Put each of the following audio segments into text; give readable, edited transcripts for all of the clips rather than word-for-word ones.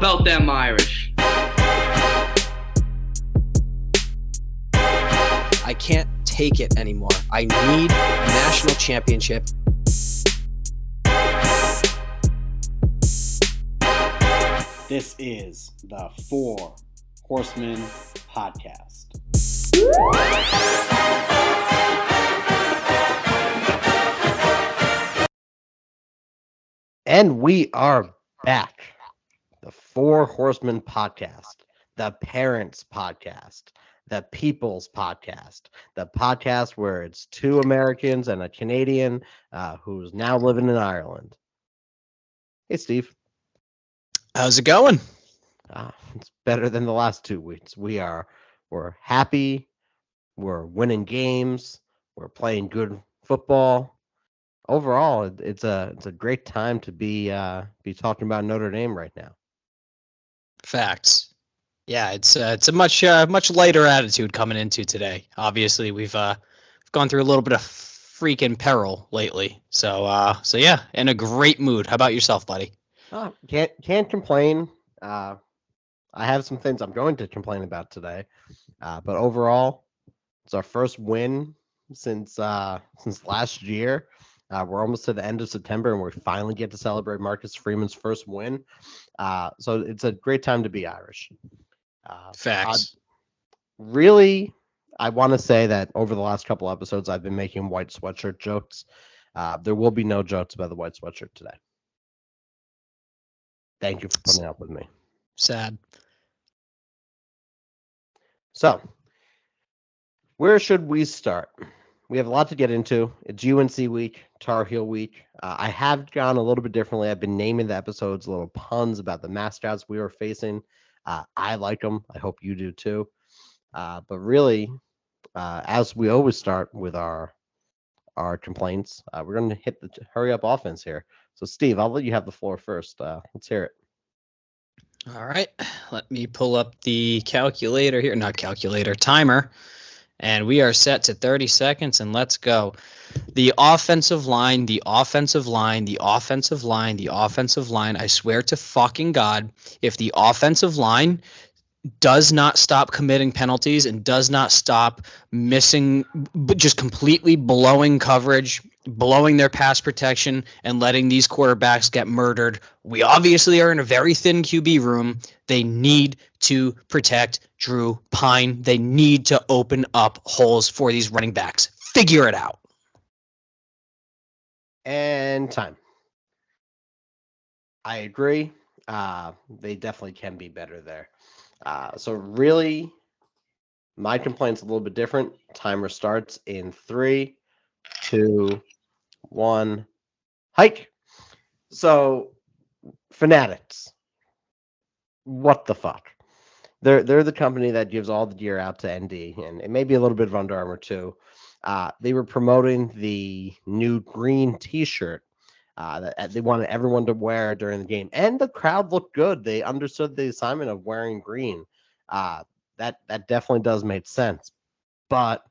about them Irish? I can't take it anymore. I need a national championship. This is the Four Horsemen podcast. And we are back. The Four Horsemen podcast, the Parents podcast, the People's podcast, the podcast where it's two Americans and a Canadian who's now living in Ireland. Hey, Steve. How's it going? It's better than the last 2 weeks. We're happy. We're winning games. We're playing good football. Overall, it's a great time to be talking about Notre Dame right now. Facts. Yeah, it's a much lighter attitude coming into today. Obviously, we've gone through a little bit of freaking peril lately. So yeah, in a great mood. How about yourself, buddy? Can't complain. I have some things I'm going to complain about today, but overall, it's our first win since last year. We're almost to the end of September, and we finally get to celebrate Marcus Freeman's first win. So it's a great time to be Irish. Facts. I want to say that over the last couple episodes, I've been making white sweatshirt jokes. There will be no jokes about the white sweatshirt today. Thank you for putting up with me. Sad. So, where should we start? We have a lot to get into. It's UNC week, Tar Heel week. I have gone a little bit differently. I've been naming the episodes little puns about the mascots we were facing. I like them. I hope you do too. But really, as we always start with our complaints, we're going to hit the hurry up offense here. So, Steve, I'll let you have the floor first. Let's hear it. All right. Let me pull up the calculator here. Not calculator, timer. And we are set to 30 seconds, and let's go. The offensive line, the offensive line, the offensive line, the offensive line. I swear to fucking God, if the offensive line does not stop committing penalties and does not stop missing, just completely blowing coverage, blowing their pass protection, and letting these quarterbacks get murdered, we obviously are in a very thin QB room. They need to protect Drew Pine. They need to open up holes for these running backs. Figure it out. And time. I agree. They definitely can be better there. So really, my complaint's a little bit different. Timer starts in 3, 2, 1, hike. So, Fanatics. What the fuck? They're the company that gives all the gear out to ND, and it may be a little bit of Under Armour too. They were promoting the new green T-shirt that they wanted everyone to wear during the game, and the crowd looked good. They understood the assignment of wearing green. That definitely does make sense, but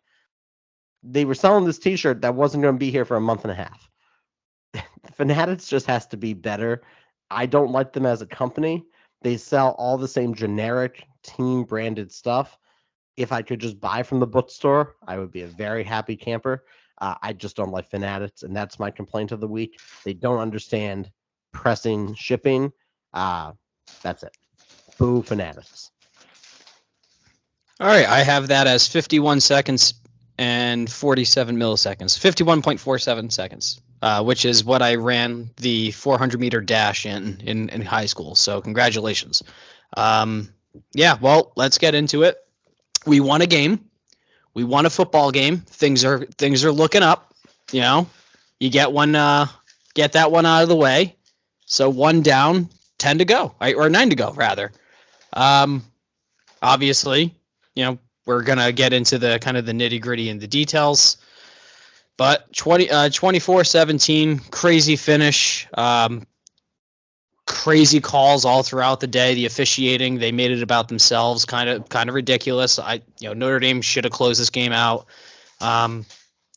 they were selling this T-shirt that wasn't going to be here for a month and a half. Fanatics just has to be better. I don't like them as a company. They sell all the same generic team branded stuff. If I could just buy from the bookstore, I would be a very happy camper. I just don't like Fanatics, and that's my complaint of the week. They don't understand pressing shipping. That's it. Boo Fanatics. All right, I have that as 51 seconds and 47 milliseconds, 51.47 seconds, which is what I ran the 400-meter dash in high school. So congratulations. Yeah, well, let's get into it. We won a game. We won a football game. Things are looking up. You know, you get that one out of the way. So 1 down, 10 to go, right? Or 9 to go rather. Obviously, you know, we're gonna get into the kind of the nitty gritty and the details. But 24-17, crazy finish. Crazy calls all throughout the day. The officiating, they made it about themselves, kind of ridiculous. Notre Dame should have closed this game out. A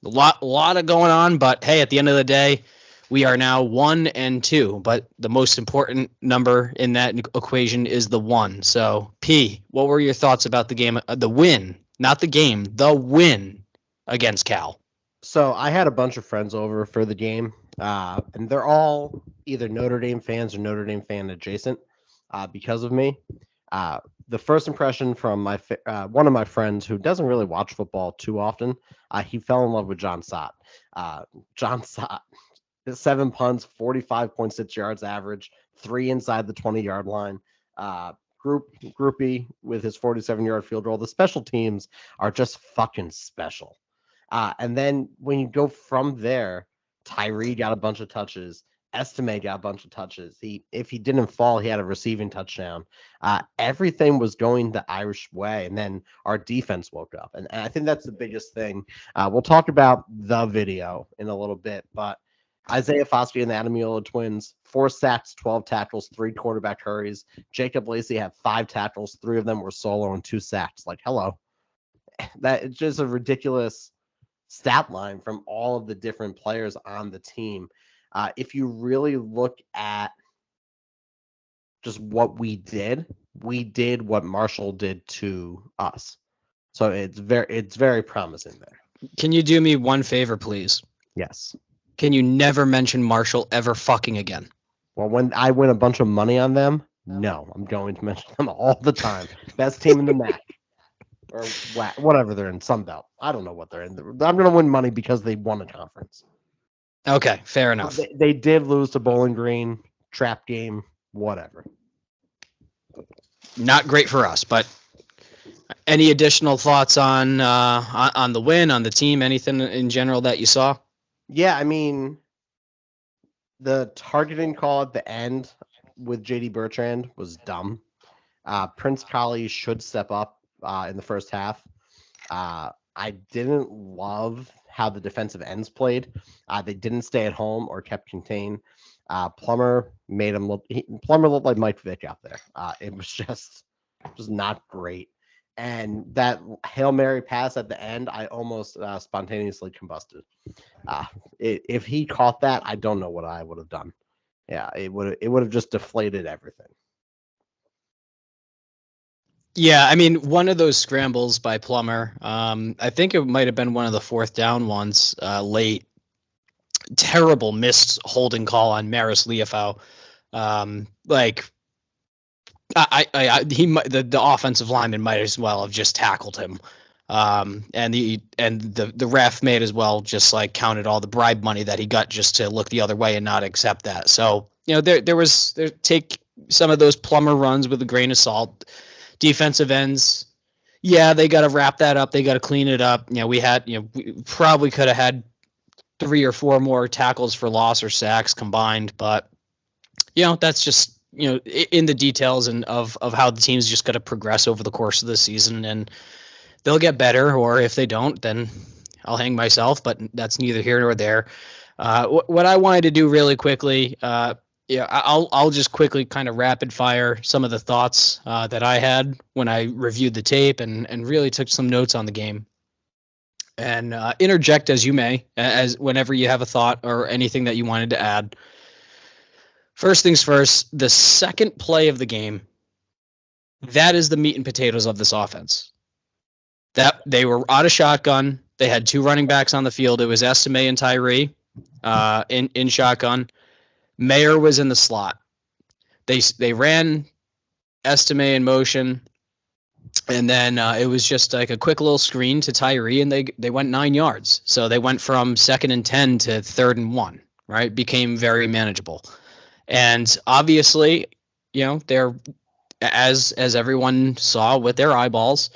lot of going on, but hey, at the end of the day, We are now 1-2, but the most important number in that equation is the 1. So, P, what were your thoughts about the game, the win, not the game, the win against Cal? So I had a bunch of friends over for the game, and they're all either Notre Dame fans or Notre Dame fan adjacent because of me. The first impression from one of my friends who doesn't really watch football too often, he fell in love with John Sott. John Sott, 7 punts, 45.6 yards average, 3 inside the 20-yard line. Groupie with his 47-yard field goal. The special teams are just fucking special. And then when you go from there, Tyree got a bunch of touches. Estime got a bunch of touches. If he didn't fall, he had a receiving touchdown. Everything was going the Irish way, and then our defense woke up. And I think that's the biggest thing. We'll talk about the video in a little bit, but Isaiah Foskey and the Adamiola twins, 4 sacks, 12 tackles, 3 quarterback hurries. Jacob Lacey had 5 tackles. 3 of them were solo and 2 sacks. Like, hello. It's just a ridiculous stat line from all of the different players on the team. If you really look at just what we did what Marshall did to us. So it's very promising there. Can you do me one favor, please? Yes. Can you never mention Marshall ever fucking again? Well, when I win a bunch of money on them, no, I'm going to mention them all the time. Best team in the MAC. Or whatever they're in, Sunbelt. I don't know what they're in. I'm going to win money because they won a conference. Okay, fair enough. They did lose to Bowling Green, trap game, whatever. Not great for us, but any additional thoughts on the win, on the team, anything in general that you saw? Yeah, I mean, the targeting call at the end with J.D. Bertrand was dumb. Prince Collie should step up in the first half. I didn't love how the defensive ends played. They didn't stay at home or kept contained. Plummer made him look. Plummer looked like Mike Vick out there. It was just not great. And that Hail Mary pass at the end, I almost spontaneously combusted. If he caught that, I don't know what I would have done. Yeah, it would have just deflated everything. Yeah, I mean, one of those scrambles by Plummer, I think it might have been one of the 4th down ones late. Terrible missed holding call on Maris Liafau. The offensive lineman might as well have just tackled him. And the ref made as well just like counted all the bribe money that he got just to look the other way and not accept that. So, you know, take some of those Plummer runs with a grain of salt. Defensive ends, yeah, they got to wrap that up. They got to clean it up. You know, we probably could have had 3 or 4 more tackles for loss or sacks combined, but you know, that's just, you know, in the details and of how the team's just got to progress over the course of the season, and they'll get better, or if they don't, then I'll hang myself, but that's neither here nor there. What I wanted to do really quickly, I'll just quickly kind of rapid fire some of the thoughts that I had when I reviewed the tape and really took some notes on the game. And interject as you may, as whenever you have a thought or anything that you wanted to add. First things first, the second play of the game, that is the meat and potatoes of this offense. That they were out of shotgun. They had 2 running backs on the field. It was Estime and Tyree in shotgun. Mayer was in the slot. They ran Estime in motion, and then it was just like a quick little screen to Tyree, and they went 9 yards. So they went from 2nd and 10 to 3rd and 1. Right, became very manageable, and obviously, you know, they're as everyone saw with their eyeballs,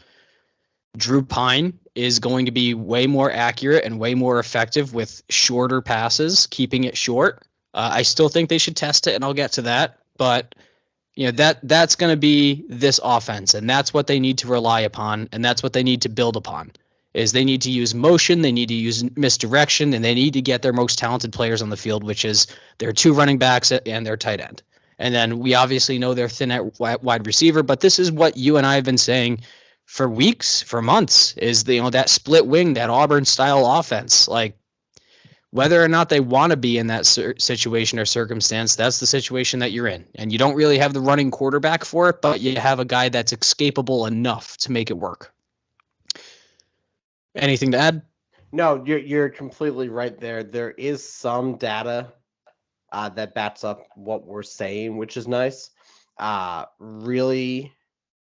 Drew Pine is going to be way more accurate and way more effective with shorter passes, keeping it short. I still think they should test it, and I'll get to that. But you know, that's going to be this offense, and that's what they need to rely upon, and that's what they need to build upon. Is they need to use motion, they need to use misdirection, and they need to get their most talented players on the field, which is their 2 running backs and their tight end. And then we obviously know they're thin at wide receiver, but this is what you and I have been saying for weeks, for months, is that split wing, that Auburn style offense. Like, Whether or not they want to be in that situation or circumstance, that's the situation that you're in. And you don't really have the running quarterback for it, but you have a guy that's escapable enough to make it work. Anything to add? No, you're completely right there. There is some data that backs up what we're saying, which is nice. Really,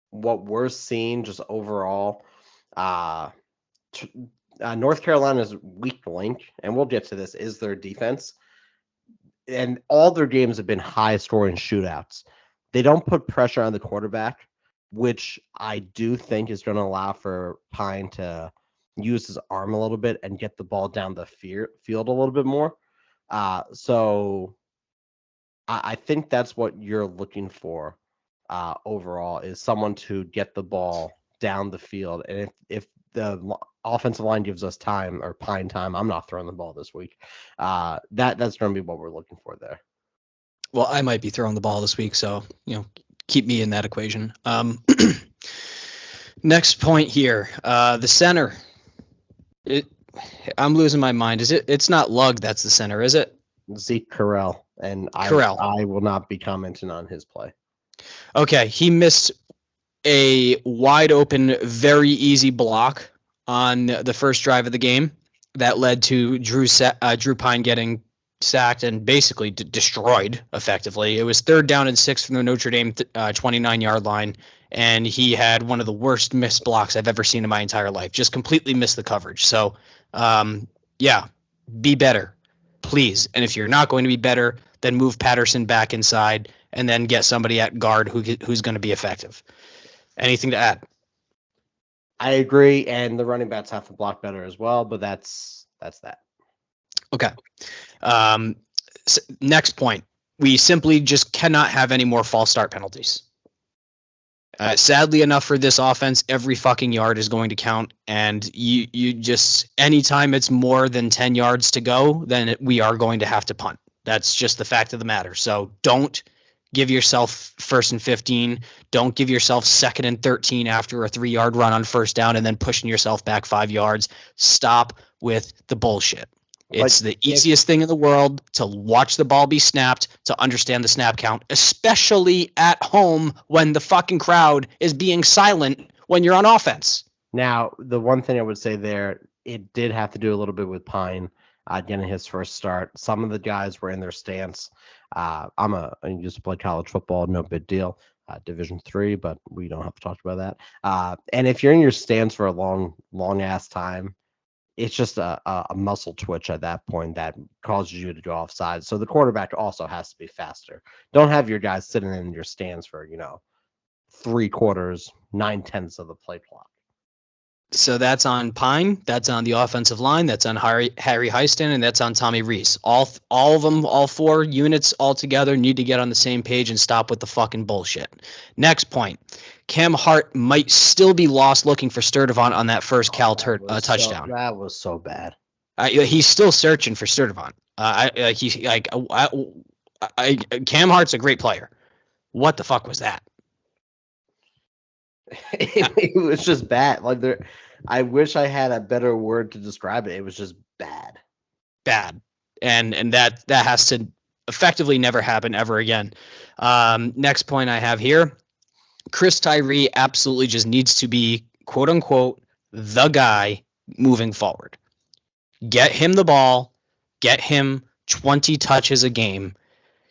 what we're seeing just overall, North Carolina's weak link, and we'll get to this, is their defense. And all their games have been high-scoring shootouts. They don't put pressure on the quarterback, which I do think is going to allow for Pine to use his arm a little bit and get the ball down the field a little bit more. So I think that's what you're looking for overall, is someone to get the ball down the field. And if the offensive line gives us time, or Pine time, I'm not throwing the ball this week. That's going to be what we're looking for there. Well, I might be throwing the ball this week, so keep me in that equation. Next point here, the center. I'm losing my mind. It's not Lug that's the center, is it? Zeke Correll, and I will not be commenting on his play. Okay, he missed a wide open, very easy block on the first drive of the game that led to Drew Pine getting sacked and basically destroyed effectively. It was 3rd down and 6 from the Notre Dame 29-yard line, and he had one of the worst missed blocks I've ever seen in my entire life. Just completely missed the coverage. So, be better, please. And if you're not going to be better, then move Patterson back inside and then get somebody at guard who's going to be effective. Anything to add? I agree, and the running backs have to block better as well, but that's that. Okay. Next point. We simply just cannot have any more false start penalties. Sadly enough for this offense, every fucking yard is going to count, and you just, anytime it's more than 10 yards to go, then we are going to have to punt. That's just the fact of the matter. So don't give yourself 1st and 15. Don't give yourself 2nd and 13 after a 3-yard run on 1st down and then pushing yourself back 5 yards. Stop with the bullshit. It's the easiest thing in the world to watch the ball be snapped, to understand the snap count, especially at home when the fucking crowd is being silent when you're on offense. Now, the one thing I would say there, it did have to do a little bit with Pine getting his first start. Some of the guys were in their stance. I used to play college football, no big deal. Division III, but we don't have to talk about that. And if you're in your stance for a long ass time, it's just a muscle twitch at that point that causes you to go offside. So the quarterback also has to be faster. Don't have your guys sitting in your stands for 3/4, 9/10 of the play clock. So that's on Pine, that's on the offensive line, that's on Harry Heiston, and that's on Tommy Rees. All of them, all 4 units all together need to get on the same page and stop with the fucking bullshit. Next point. Cam Hart might still be lost looking for Sturdivant on that first touchdown. That was so bad. He's still searching for Sturdivant. Cam Hart's a great player. What the fuck was that? It was just bad. I wish I had a better word to describe it. It was just bad. And that has to effectively never happen ever again. Next point I have here. Chris Tyree absolutely just needs to be, quote unquote, the guy moving forward. Get him the ball. Get him 20 touches a game.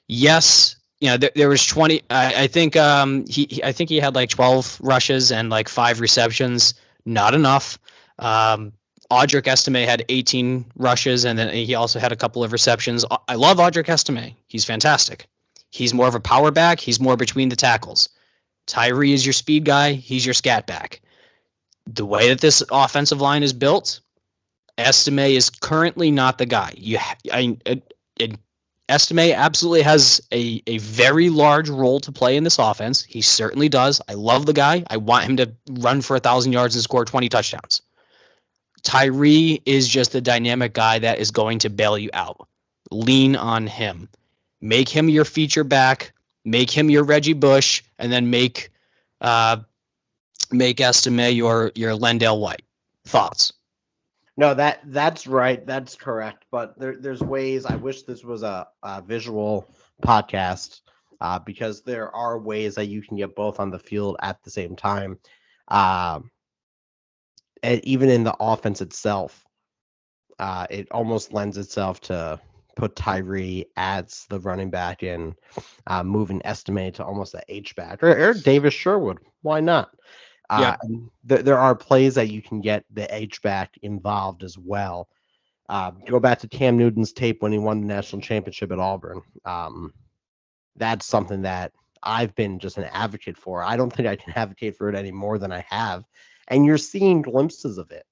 Yes, there was 20. I think he had like 12 rushes and like 5 receptions. Not enough. Audric Estime had 18 rushes, and then he also had a couple of receptions. I love Audric Estime. He's fantastic. He's more of a power back. He's more between the tackles. Tyree is your speed guy. He's your scat back. The way that this offensive line is built, Estime is currently not the guy. Estime absolutely has a very large role to play in this offense. He certainly does. I love the guy. I want him to run for 1,000 yards and score 20 touchdowns. Tyree is just the dynamic guy that is going to bail you out. Lean on him. Make him your feature back. Make him your Reggie Bush, and then make Estime your Lendale White. Thoughts? No, that's right. That's correct. But there's ways. I wish this was a visual podcast because there are ways that you can get both on the field at the same time. Um, and even in the offense itself, it almost lends itself to put Tyree as the running back and move an estimate to almost an H back or Davis Sherwood. Why not? There are plays that you can get the H back involved as well. Go back to Cam Newton's tape when he won the national championship at Auburn. That's something that I've been just an advocate for. I don't think I can advocate for it any more than I have. And you're seeing glimpses of it.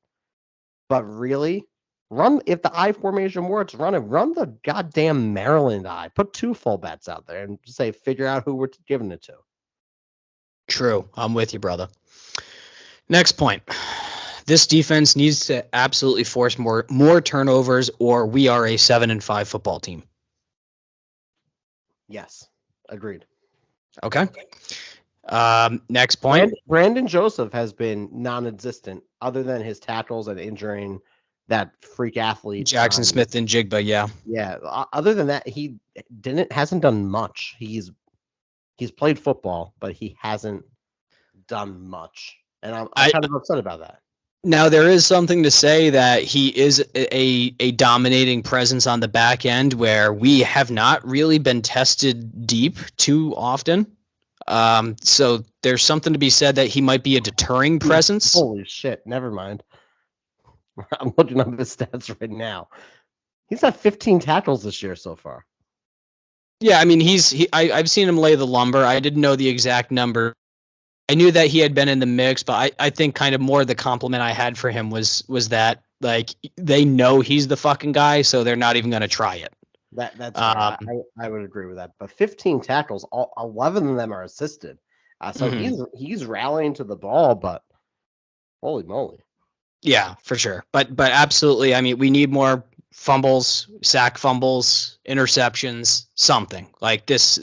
But really, run if the I formation works, run the goddamn Maryland I. Put 2 fullbacks out there and say figure out who we're giving it to. True. I'm with you, brother. Next point. This defense needs to absolutely force more turnovers, or we are a 7-5 football team. Yes, agreed. Okay. Next point. Brandon Joseph has been non-existent, other than his tackles and injuring that freak athlete Jackson Smith and Jigba. Yeah. Yeah. Other than that, he hasn't done much. He's played football, but he hasn't done much, and I'm kind of upset about that. Now, there is something to say that he is a dominating presence on the back end where we have not really been tested deep too often. So there's something to be said that he might be a deterring presence. Holy shit. Never mind. I'm looking up his stats right now. He's had 15 tackles this year so far. Yeah, I mean, I've seen him lay the lumber. I didn't know the exact number. I knew that he had been in the mix, but I think kind of more the compliment I had for him was that, like, they know he's the fucking guy, so they're not even going to try it. That's I would agree with that. But 15 tackles, 11 of them are assisted. So he's rallying to the ball, but holy moly. Yeah, for sure. But absolutely, I mean, we need more fumbles, sack fumbles, interceptions, something like this,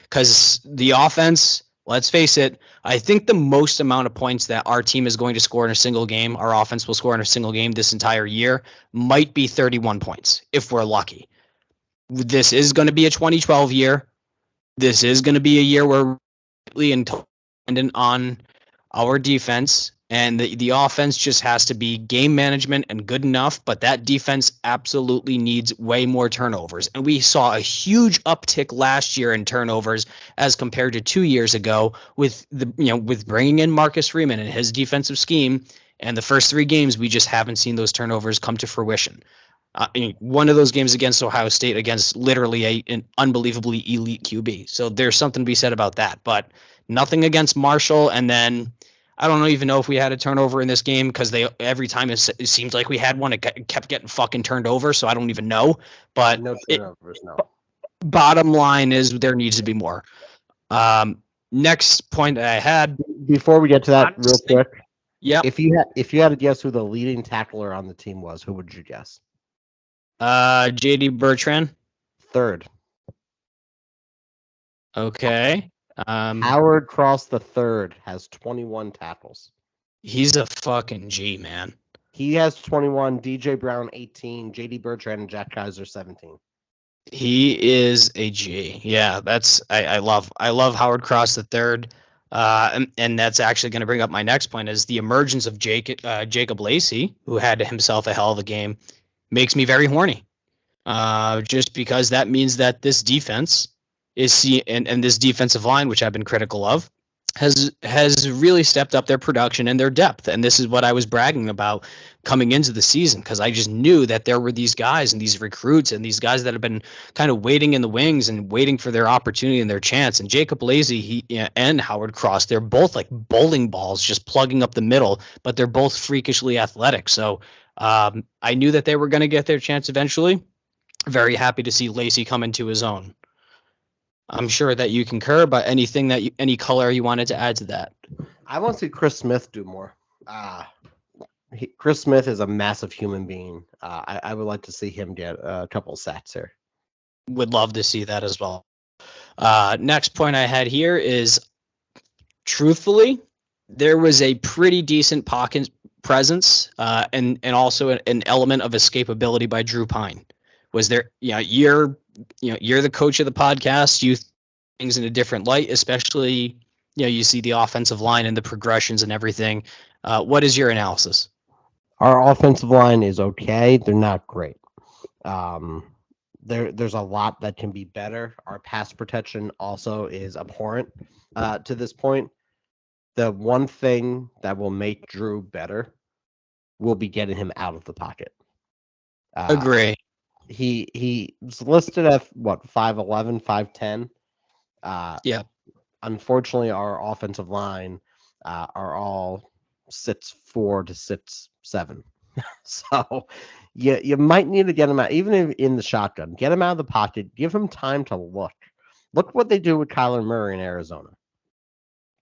because the offense, let's face it, I think the most amount of points that our team is going to score in a single game, our offense will score in a single game this entire year, might be 31 points if we're lucky. This is going to be a 2012 year. This is going to be a year where we're dependent on our defense, and the offense just has to be game management and good enough, but that defense absolutely needs way more turnovers. And we saw a huge uptick last year in turnovers as compared to 2 years ago with with bringing in Marcus Freeman and his defensive scheme. And the first 3 games, we just haven't seen those turnovers come to fruition. One of those games against Ohio State, against literally an unbelievably elite QB. So there's something to be said about that, but nothing against Marshall. And then I don't even know if we had a turnover in this game, because every time it seems like we had one, it kept getting fucking turned over. So I don't even know. But no turnovers, no. Bottom line is there needs to be more. Next point that I had before we get to that, real quick. Yeah. If you had to guess who the leading tackler on the team was, who would you guess? JD Bertrand. Third. Okay. Howard Cross III has 21 tackles. He's a fucking G, man. He has 21. DJ Brown 18. JD Bertrand and Jack Kaiser 17. He is a G. Yeah, I love Howard Cross III. And that's actually going to bring up my next point, is the emergence of Jacob Lacey, who had himself a hell of a game, makes me very horny. Just because that means that this defense and this defensive line, which I've been critical of, has really stepped up their production and their depth. And this is what I was bragging about coming into the season, because I just knew that there were these guys and these recruits and these guys that have been kind of waiting in the wings and waiting for their opportunity and their chance. And Jacob Lacey and Howard Cross, they're both like bowling balls just plugging up the middle, but they're both freakishly athletic. So I knew that they were going to get their chance eventually. Very happy to see Lacey come into his own. I'm sure that you concur, but any color you wanted to add to that? I want to see Chris Smith do more. Chris Smith is a massive human being. I would like to see him get a couple of sacks here. Would love to see that as well. Next point I had here is, truthfully, there was a pretty decent presence and also an element of escapability by Drew Pine? Was there, you're the coach of the podcast. You things in a different light, especially, you see the offensive line and the progressions and everything. What is your analysis? Our offensive line is okay. They're not great. There's a lot that can be better. Our pass protection also is abhorrent to this point. The one thing that will make Drew better will be getting him out of the pocket. Agree. He's listed at 5'11", 5'10". Yeah. Unfortunately, our offensive line are all 6'4" to 6'7". So you might need to get him out, even in the shotgun. Get him out of the pocket. Give him time to look. Look what they do with Kyler Murray in Arizona.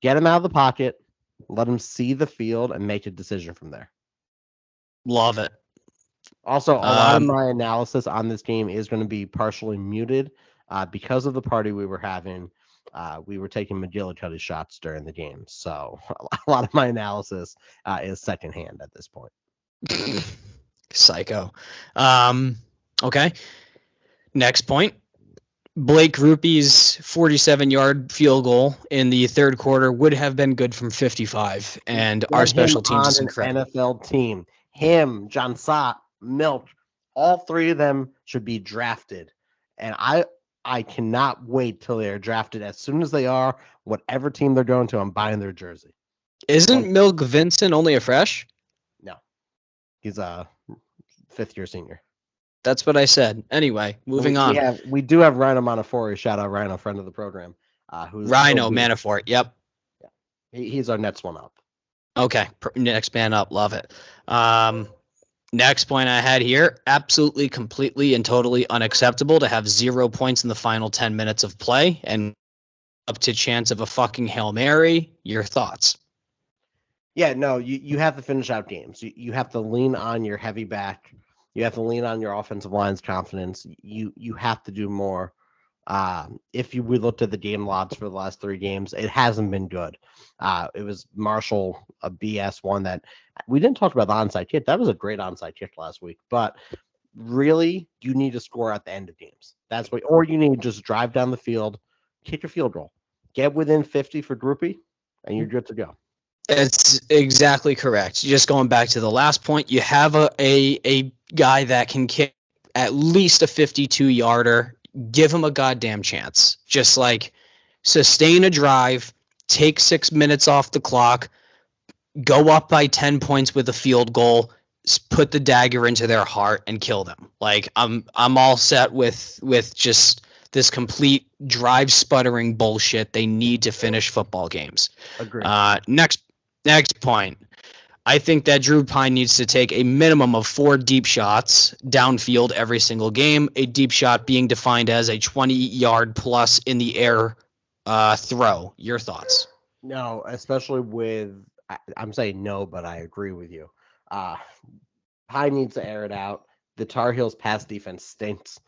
Get him out of the pocket. Let him see the field and make a decision from there. Love it. Also, a lot of my analysis on this game is going to be partially muted because of the party we were having. We were taking McGillicuddy shots during the game. So a lot of my analysis is secondhand at this point. Psycho. Okay. Next point. Blake Grupe's 47-yard field goal in the third quarter would have been good from 55, and our special teams is incredible. NFL team. Him, John Sott, Milk, all three of them should be drafted. And I cannot wait till they're drafted. As soon as they are, whatever team they're going to, I'm buying their jersey. Isn't Milk Vincent only a fresh? No. He's a fifth-year senior. That's what I said. Anyway, moving on. We do have Rhino Manafort. Shout out Rhino, friend of the program. Rhino Manafort. Yep. Yeah. He's our next one up. Okay. Next man up. Love it. Next point I had here, absolutely, completely, and totally unacceptable to have 0 points in the final 10 minutes of play and up to chance of a fucking Hail Mary. Your thoughts? Yeah, no, you have to finish out games. You have to lean on your heavy back. You have to lean on your offensive line's confidence. You have to do more. If we looked at the game logs for the last 3 games, it hasn't been good. It was Marshall, a BS one that we didn't talk about the onside kick. That was a great onside kick last week. But really, you need to score at the end of games. That's what, or you need to just drive down the field, kick a field goal, get within 50 for Groupie, and you're good to go. It's exactly correct. Just going back to the last point, you have a guy that can kick at least a 52-yarder. Give him a goddamn chance. Just like sustain a drive, take 6 minutes off the clock, go up by 10 points with a field goal, put the dagger into their heart and kill them. Like I'm all set with just this complete drive sputtering bullshit. They need to finish football games. Agreed. Next point. I think that Drew Pine needs to take a minimum of 4 deep shots downfield every single game, a deep shot being defined as a 20-yard plus in the air throw. Your thoughts? No, especially with – I'm saying no, but I agree with you. Pine needs to air it out. The Tar Heels pass defense stinks.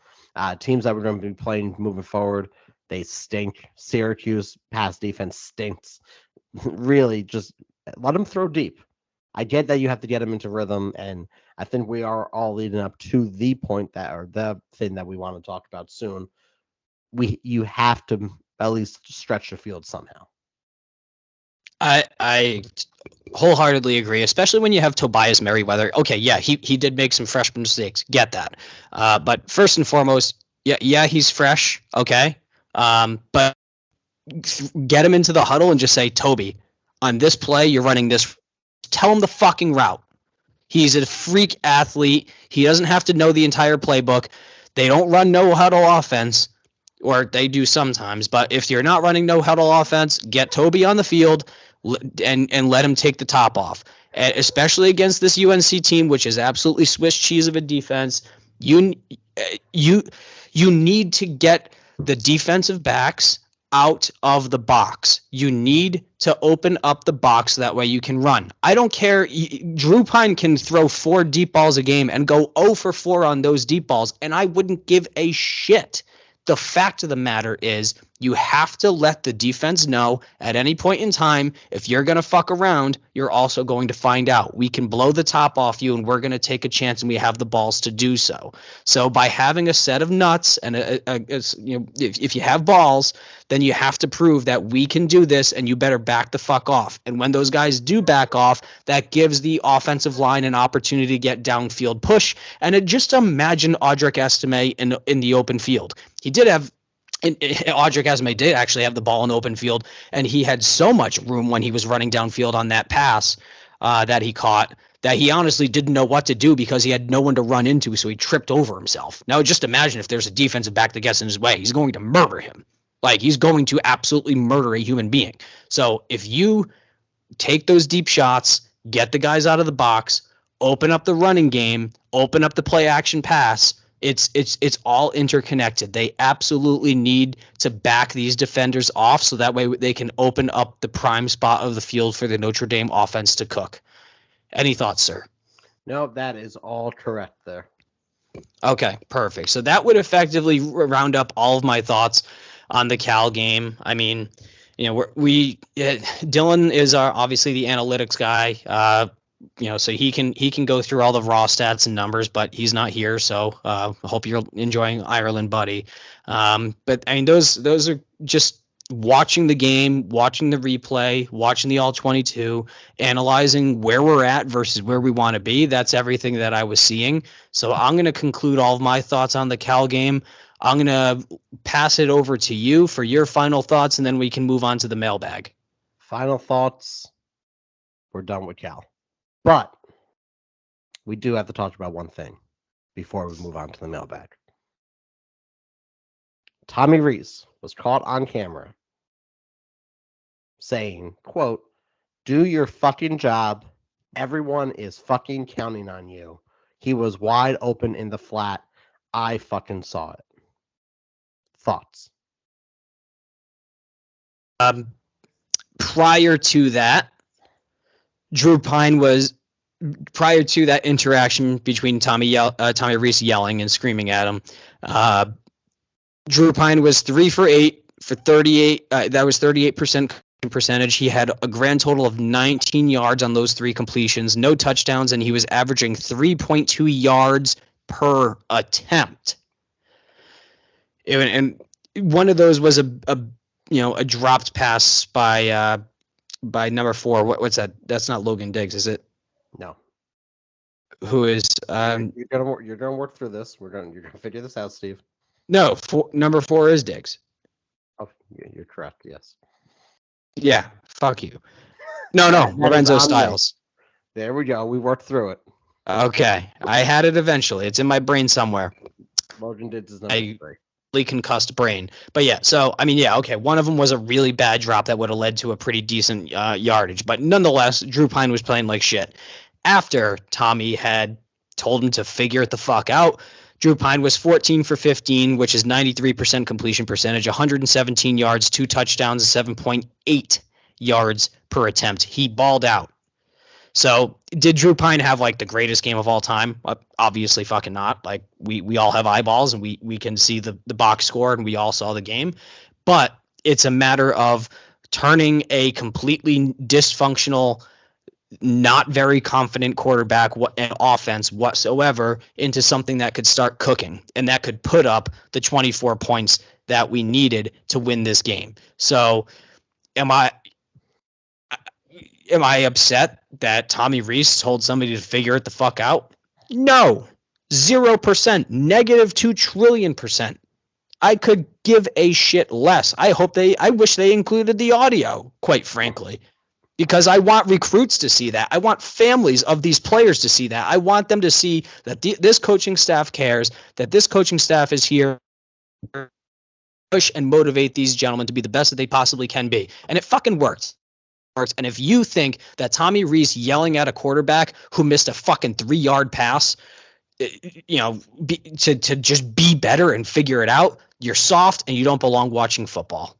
Teams that we're going to be playing moving forward, they stink. Syracuse pass defense stinks. Really, just let them throw deep. I get that you have to get them into rhythm, and I think we are all leading up to the point the thing that we want to talk about soon. You have to at least stretch the field somehow. I wholeheartedly agree, especially when you have Tobias Merriweather. Okay, yeah, he did make some freshman mistakes. Get that. But first and foremost, yeah, he's fresh. Okay. But get him into the huddle and just say, Toby, on this play, you're running this. Tell him the fucking route. He's a freak athlete. He doesn't have to know the entire playbook. They don't run no huddle offense, or they do sometimes. But if you're not running no huddle offense, get Toby on the field and let him take the top off. And especially against this UNC team, which is absolutely Swiss cheese of a defense. You need to get the defensive backs out of the box. You need to open up the box so that way you can run. I don't care. Drew Pine can throw 4 deep balls a game and go 0 for 4 on those deep balls, and I wouldn't give a shit. the fact of the matter is you have to let the defense know at any point in time, if you're going to fuck around, you're also going to find out. We can blow the top off you, and we're going to take a chance, and we have the balls to do so. So by having a set of nuts and if you have balls, then you have to prove that we can do this, and you better back the fuck off. And when those guys do back off, that gives the offensive line an opportunity to get downfield push. And just imagine Audric Estime in the open field. He did have Audric Estime did actually have the ball in open field, and he had so much room when he was running downfield on that pass that he caught that he honestly didn't know what to do because he had no one to run into, so he tripped over himself. Now, just imagine if there's a defensive back that gets in his way. He's going to murder him. Like, he's going to absolutely murder a human being. So if you take those deep shots, get the guys out of the box, open up the running game, open up the play action pass, it's all interconnected. They absolutely need to back these defenders off so that way they can open up the prime spot of the field for the Notre Dame offense to cook. Any thoughts, sir? No, that is all correct there. Okay, perfect. So that would effectively round up all of my thoughts on the Cal game. I mean, Dylan is obviously the analytics guy. So he can go through all the raw stats and numbers, but he's not here. So I hope you're enjoying Ireland, buddy. But I mean, those are just watching the game, watching the replay, watching the all 22, analyzing where we're at versus where we want to be. That's everything that I was seeing. So I'm going to conclude all of my thoughts on the Cal game. I'm going to pass it over to you for your final thoughts, and then we can move on to the mailbag. Final thoughts. We're done with Cal. But we do have to talk about one thing before we move on to the mailbag. Tommy Rees was caught on camera saying, quote, "Do your fucking job. Everyone is fucking counting on you. He was wide open in the flat. I fucking saw it." Thoughts? Prior to that interaction between Tommy Rees yelling and screaming at him, Drew Pine was 3 for 8 for 38. That was 38% percentage. He had a grand total of 19 yards on those 3 completions, no touchdowns, and he was averaging 3.2 yards per attempt. And one of those was a dropped pass by number 4. What's that? That's not Logan Diggs, is it? No. Who is? You're gonna work through this. You're gonna figure this out, Steve. No, number 4 is Diggs. Oh, you're correct. Yes. Yeah. Fuck you. No, Lorenzo Styles. There we go. We worked through it. Okay, I had it eventually. It's in my brain somewhere. Logan Diggs is number 3. Concussed brain. But yeah, so I mean, yeah, okay. One of them was a really bad drop that would have led to a pretty decent yardage, but nonetheless, Drew Pine was playing like shit. After Tommy had told him to figure it the fuck out, Drew Pine was 14 for 15, which is 93% completion percentage, 117 yards, 2 touchdowns, 7.8 yards per attempt. He balled out. So did Drew Pine have like the greatest game of all time? Obviously fucking not. Like we all have eyeballs and we can see the box score and we all saw the game. But it's a matter of turning a completely dysfunctional, not very confident quarterback and offense whatsoever into something that could start cooking and that could put up the 24 points that we needed to win this game. So am I upset that Tommy Rees told somebody to figure it the fuck out? No. 0%. -2 trillion %. I could give a shit less. I wish they included the audio, quite frankly, because I want recruits to see that. I want families of these players to see that. I want them to see that this coaching staff cares, that this coaching staff is here to push and motivate these gentlemen to be the best that they possibly can be. And it fucking worked. And if you think that Tommy Rees yelling at a quarterback who missed a fucking 3-yard pass, to just be better and figure it out, you're soft and you don't belong watching football.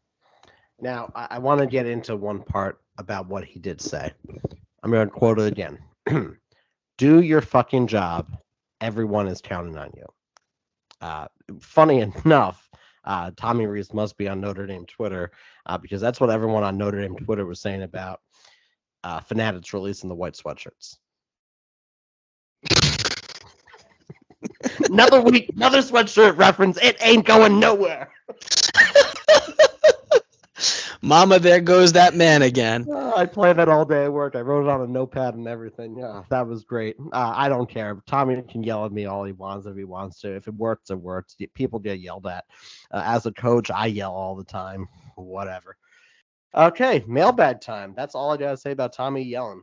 Now, I want to get into one part about what he did say. I'm going to quote it again. "Do your fucking job. Everyone is counting on you." Funny enough, Tommy Reese must be on Notre Dame Twitter because that's what everyone on Notre Dame Twitter was saying about Fanatics releasing the white sweatshirts. Another week, another sweatshirt reference. It ain't going nowhere. Mama, there goes that man again. I played that all day at work. I wrote it on a notepad and everything. Yeah, that was great. I don't care. Tommy can yell at me all he wants if he wants to. If it works, it works. People get yelled at. As a coach, I yell all the time. Whatever. Okay, mailbag time. That's all I got to say about Tommy yelling.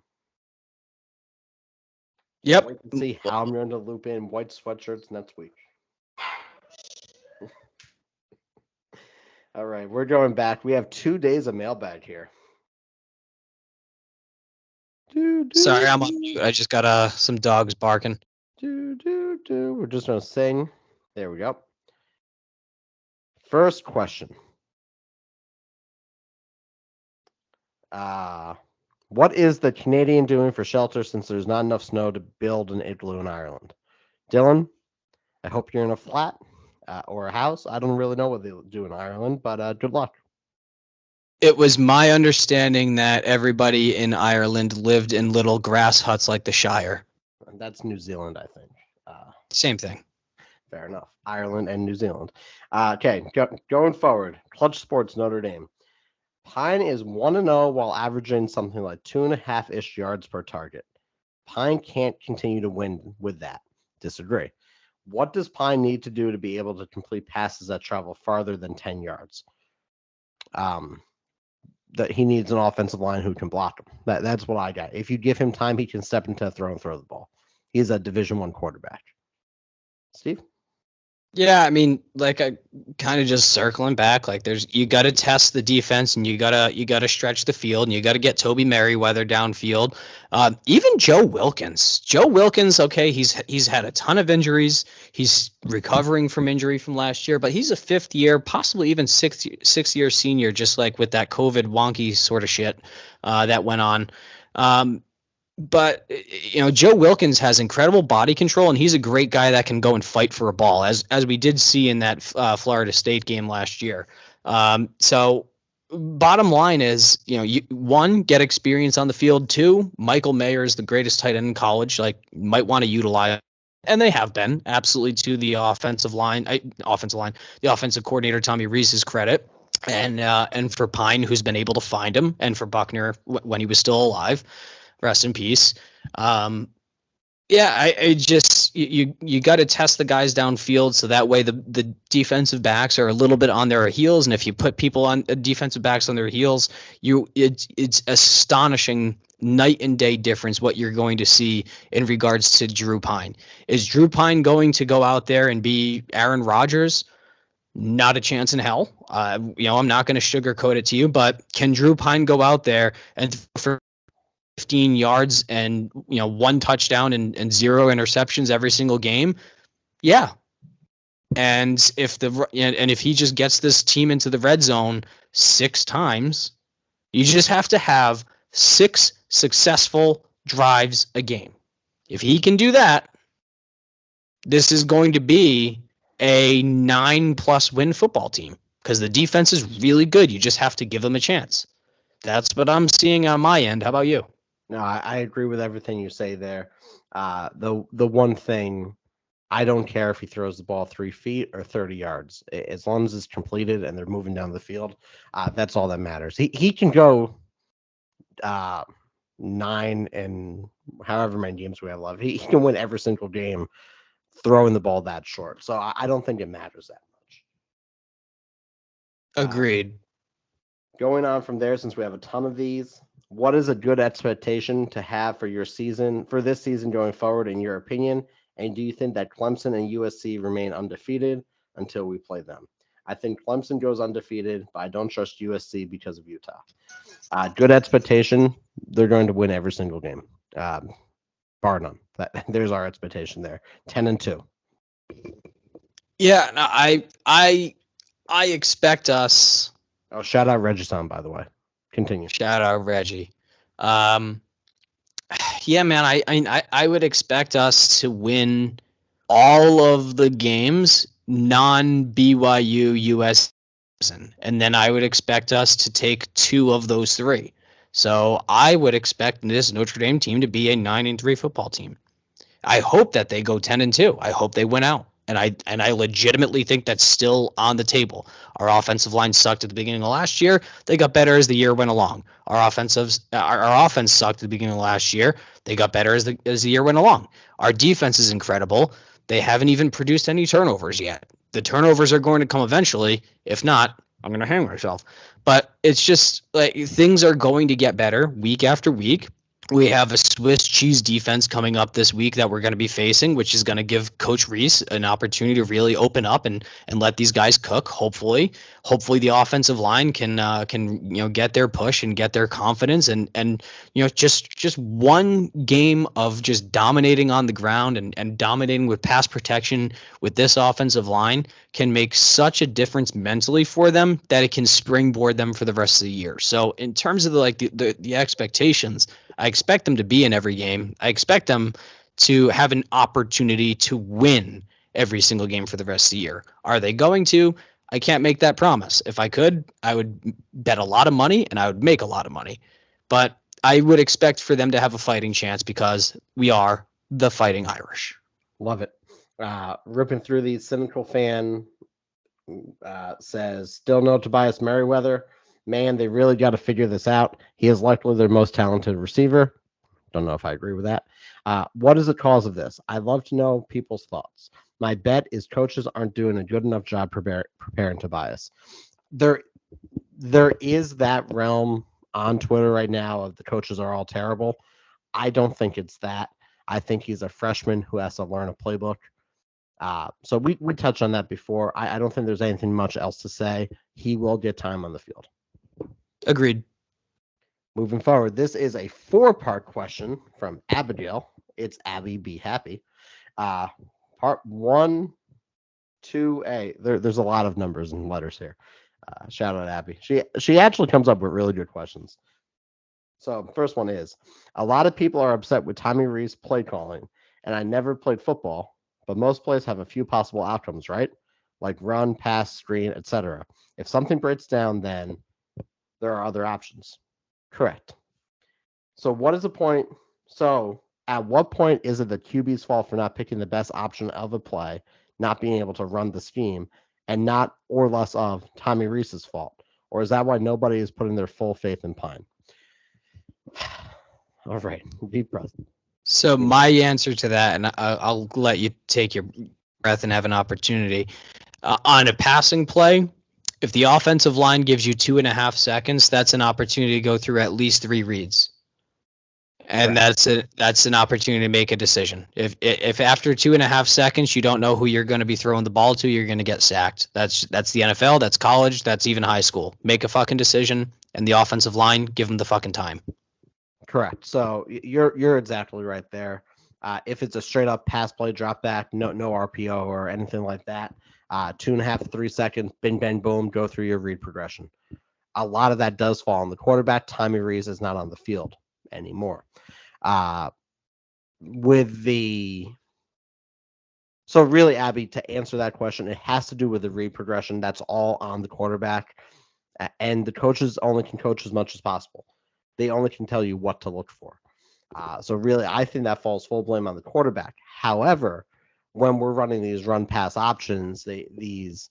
Yep. Wait to see how I'm going to loop in white sweatshirts next week. All right, we're going back. We have 2 days of mailbag here. Sorry, I'm on mute. I just got some dogs barking. We're just going to sing. There we go. First question. What is the Canadian doing for shelter since there's not enough snow to build an igloo in Ireland? Dylan, I hope you're in a flat or a house. I don't really know what they do in Ireland, but good luck. It was my understanding that everybody in Ireland lived in little grass huts like the Shire. That's New Zealand, I think. Same thing. Fair enough. Ireland and New Zealand. Okay, going forward. Clutch Sports Notre Dame. Pine is 1-0 while averaging something like 2.5-ish yards per target. Pine can't continue to win with that. Disagree. What does Pine need to do to be able to complete passes that travel farther than 10 yards? That he needs an offensive line who can block him. That's what I got. If you give him time, he can step into a throw and throw the ball. He's a Division I quarterback. Steve? Yeah, I mean, like I kind of just circling back, like you got to test the defense and you gotta stretch the field and you got to get Toby Merriweather downfield. Even Joe Wilkins, okay, he's had a ton of injuries. He's recovering from injury from last year, but he's a fifth year, possibly even sixth year senior, just like with that COVID wonky sort of shit that went on. But Joe Wilkins has incredible body control, and he's a great guy that can go and fight for a ball, as we did see in that Florida State game last year. So, bottom line is, one, get experience on the field. Two, Michael Mayer is the greatest tight end in college. Like, might want to utilize, and they have been absolutely to the offensive coordinator Tommy Reese's credit, and for Pine, who's been able to find him, and for Buckner when he was still alive. Rest in peace. I just you got to test the guys downfield so that way the defensive backs are a little bit on their heels, and if you put people on defensive backs on their heels, it's astonishing night and day difference what you're going to see in regards to Drew Pine. Is Drew Pine going to go out there and be Aaron Rodgers? Not a chance in hell. I'm not going to sugarcoat it to you, but can Drew Pine go out there and for 15 yards and one touchdown and 0 interceptions every single game? Yeah. And if he just gets this team into the red zone 6 times, you just have to have 6 successful drives a game. If he can do that, this is going to be a 9+ win football team because the defense is really good. You just have to give them a chance. That's what I'm seeing on my end. How about you? No, I agree with everything you say there. The one thing, I don't care if he throws the ball 3 feet or 30 yards. As long as it's completed and they're moving down the field, that's all that matters. He can go 9 and however many games we have left. He can win every single game throwing the ball that short. So I don't think it matters that much. Agreed. Going on from there, since we have a ton of these, what is a good expectation to have for this season going forward, in your opinion? And do you think that Clemson and USC remain undefeated until we play them? I think Clemson goes undefeated, but I don't trust USC because of Utah. Good expectation, they're going to win every single game, bar none. There's our expectation there. 10-2. Yeah, no, I expect us. Oh, shout out Regison, by the way. Continue. Shout out Reggie. Yeah, man, I would expect us to win all of the games non-BYU US, and then I would expect us to take 2 of those 3. So I would expect this Notre Dame team to be a 9-3 football team. I hope that they go 10-2. I hope they win out. And I legitimately think that's still on the table. Our offensive line sucked at the beginning of last year. They got better as the year went along. Our offense sucked at the beginning of last year. They got better as the year went along. Our defense is incredible. They haven't even produced any turnovers yet. The turnovers are going to come eventually. If not, I'm going to hang myself. But it's just like things are going to get better week after week. We have a Swiss cheese defense coming up this week that we're going to be facing, which is going to give Coach Reese an opportunity to really open up and let these guys cook. Hopefully the offensive line can get their push and get their confidence and just one game of just dominating on the ground and dominating with pass protection with this offensive line can make such a difference mentally for them that it can springboard them for the rest of the year. So in terms of the expectations, I expect them to be in every game. I expect them to have an opportunity to win every single game for the rest of the year. Are they going to? I can't make that promise. If I could, I would bet a lot of money and I would make a lot of money. But I would expect for them to have a fighting chance because we are the Fighting Irish. Love it. Ripping through these, cynical fan says, still no Tobias Merriweather. Man, they really got to figure this out. He is likely their most talented receiver. Don't know if I agree with that. What is the cause of this? I'd love to know people's thoughts. My bet is coaches aren't doing a good enough job preparing Tobias. There is that realm on Twitter right now of the coaches are all terrible. I don't think it's that. I think he's a freshman who has to learn a playbook. So we touched on that before. I don't think there's anything much else to say. He will get time on the field. Agreed. Moving forward, this is a 4-part question from Abigail. It's Abby Be Happy. Part 1, 2A. There's a lot of numbers and letters here. Shout out Abby. She actually comes up with really good questions. So first one is, a lot of people are upset with Tommy Rees play calling, and I never played football, but most plays have a few possible outcomes, right? Like run, pass, screen, etc. If something breaks down, then there are other options. Correct. So what is the point? So at what point is it the QB's fault for not picking the best option of a play, not being able to run the scheme, and not or less of Tommy Rees's fault? Or is that why nobody is putting their full faith in Pine? All right. Deep breath. So my answer to that, and I'll let you take your breath and have an opportunity. On a passing play, if the offensive line gives you 2.5 seconds, that's an opportunity to go through at least 3 reads. And right. That's an opportunity to make a decision. If after 2.5 seconds you don't know who you're going to be throwing the ball to, you're going to get sacked. That's the NFL, that's college, that's even high school. Make a fucking decision, and the offensive line, give them the fucking time. Correct. So you're exactly right there. If it's a straight up pass play drop back, no RPO or anything like that, 2.5 3 seconds, bing bang boom, go through your read progression. A lot of that does fall on the quarterback. Tommy Rees is not on the field anymore. So really, Abby, to answer that question, it has to do with the read progression. That's all on the quarterback, and the coaches only can coach as much as possible. They only can tell you what to look for. So really, I think that falls full blame on the quarterback. However, when we're running these run pass options, these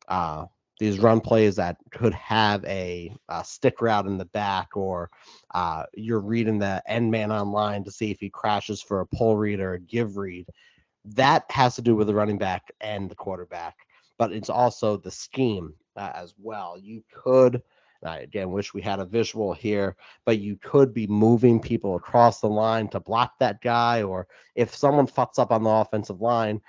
run plays that could have a stick route in the back, or you're reading the end man online to see if he crashes for a pull read or a give read, that has to do with the running back and the quarterback. But it's also the scheme as well. You could, I again wish we had a visual here, but you could be moving people across the line to block that guy, or if someone fucks up on the offensive line,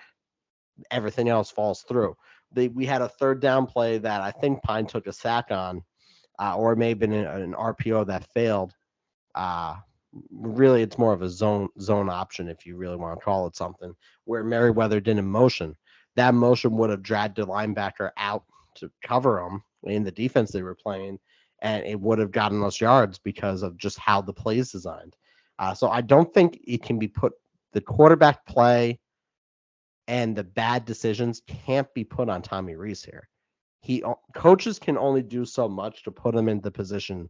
everything else falls through. We had a 3rd down play that I think Pine took a sack on, or it may have been an RPO that failed. Really, it's more of a zone option, if you really want to call it something, where Merriweather didn't motion. That motion would have dragged the linebacker out to cover him in the defense they were playing, and it would have gotten us yards because of just how the play is designed. So I don't think it can be put, the quarterback play and the bad decisions can't be put on Tommy Rees here. Coaches can only do so much to put him in the position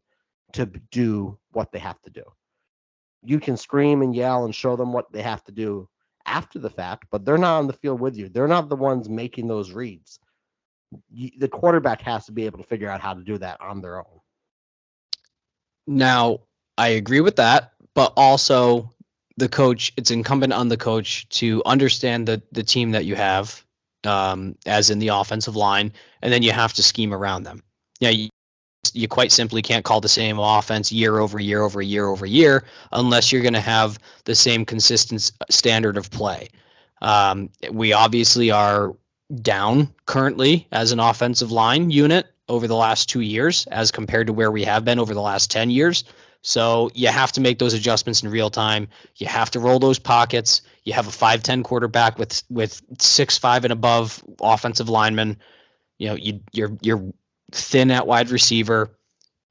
to do what they have to do. You can scream and yell and show them what they have to do after the fact, but they're not on the field with you. They're not the ones making those reads. The quarterback has to be able to figure out how to do that on their own. Now, I agree with that, but also the coach, it's incumbent on the coach to understand the team that you have, as in the offensive line, and then you have to scheme around them. Yeah, you quite simply can't call the same offense year over year over year over year unless you're going to have the same consistent standard of play. We obviously are down currently as an offensive line unit over the last 2 years as compared to where we have been over the last 10 years. So you have to make those adjustments in real time. You have to roll those pockets. You have a 5'10" quarterback with 6'5" and above offensive linemen. You know, you're thin at wide receiver.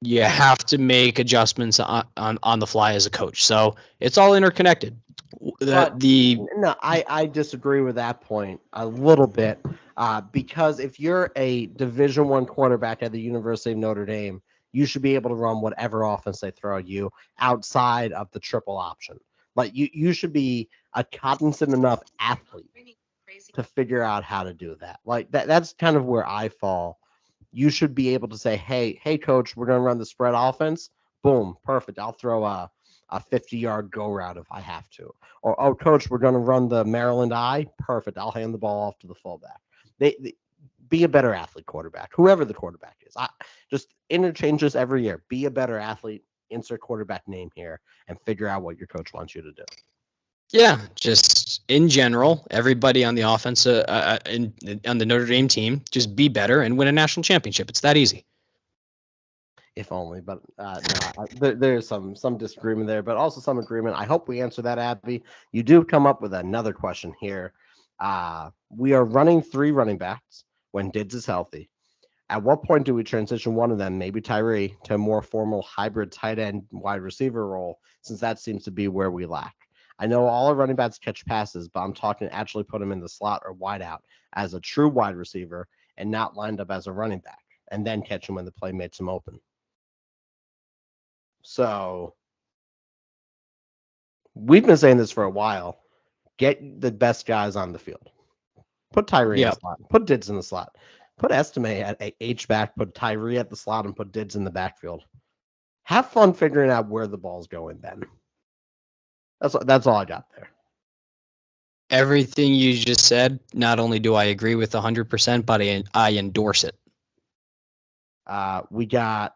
You have to make adjustments on the fly as a coach. So it's all interconnected. I disagree with that point a little bit, because if you're a Division I quarterback at the University of Notre Dame, you should be able to run whatever offense they throw at you outside of the triple option. Like you should be a competent enough athlete to figure out how to do that. Like that's kind of where I fall. You should be able to say, hey, coach, we're going to run the spread offense. Boom, perfect. I'll throw a 50-yard go route if I have to. Or, oh, coach, we're going to run the Maryland I. Perfect. I'll hand the ball off to the fullback. They be a better athlete, quarterback, whoever the quarterback is. Just interchange this every year. Be a better athlete, insert quarterback name here, and figure out what your coach wants you to do. Yeah, just in general, everybody on the offense on the Notre Dame team, just be better and win a national championship. It's that easy. If only, but there's some disagreement there, but also some agreement. I hope we answer that, Abby. You do come up with another question here. We are running 3 running backs when Dids is healthy. At what point do we transition one of them, maybe Tyree, to a more formal hybrid tight end wide receiver role, since that seems to be where we lack? I know all our running backs catch passes, but I'm talking actually put him in the slot or wide out as a true wide receiver and not lined up as a running back, and then catch him when the play makes him open. So we've been saying this for a while. Get the best guys on the field. Put Tyree in the slot. Put Dids in the slot. Put Estime at H-back. Put Tyree at the slot and put Dids in the backfield. Have fun figuring out where the ball's going then. That's all I got there. Everything you just said, not only do I agree with 100%, but I endorse it. We got